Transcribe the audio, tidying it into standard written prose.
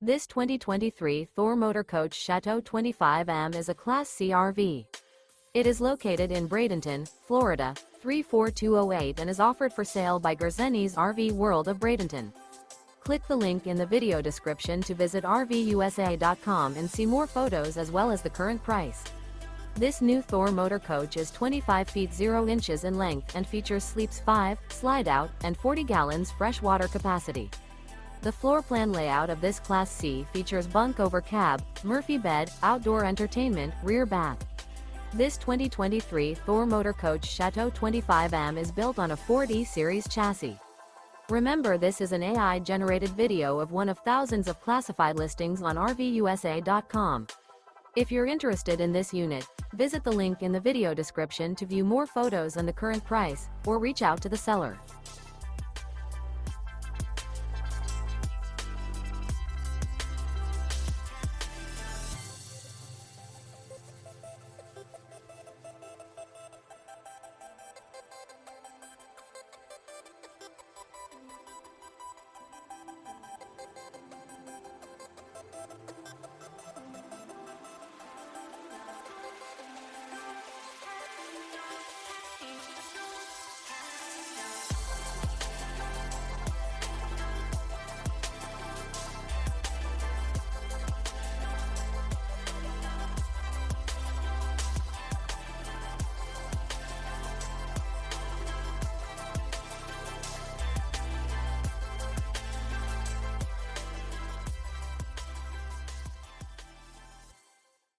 This 2023 Thor Motor Coach Chateau 25M is a Class C RV. It is located in Bradenton, Florida, 34208 and is offered for sale by Gerzeny's RV World of Bradenton. Click the link in the video description to visit RVUSA.com and see more photos as well as the current price. This new Thor Motor Coach is 25 feet 0 inches in length and features sleeps 5, slide-out, and 40 gallons fresh water capacity. The floor plan layout of this Class C features bunk over cab, Murphy bed, outdoor entertainment, rear bath. This 2023 Thor Motor Coach Chateau 25M is built on a Ford E-Series chassis. Remember, this is an AI-generated video of one of thousands of classified listings on RVUSA.com. If you're interested in this unit, visit the link in the video description to view more photos and the current price, or reach out to the seller.